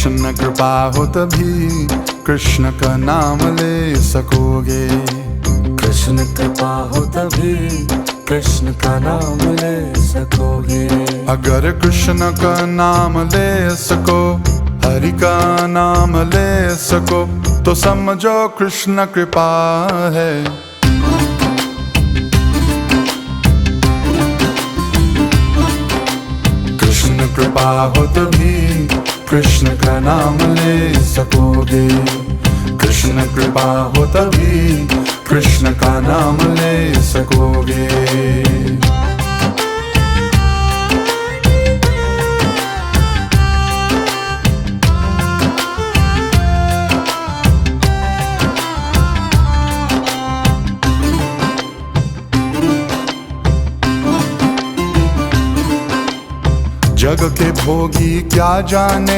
कृष्ण कृपा हो तभी कृष्ण का नाम ले सकोगे। कृष्ण कृपा हो तभी कृष्ण का नाम ले सकोगे। अगर कृष्ण का नाम ले सको, हरि का नाम ले सको, तो समझो कृष्ण कृपा है। कृष्ण कृपा हो तभी कृष्ण का नाम ले सकोगे। कृष्ण कृपा हो तभी कृष्ण का नाम ले सकोगे। जग के भोगी क्या जाने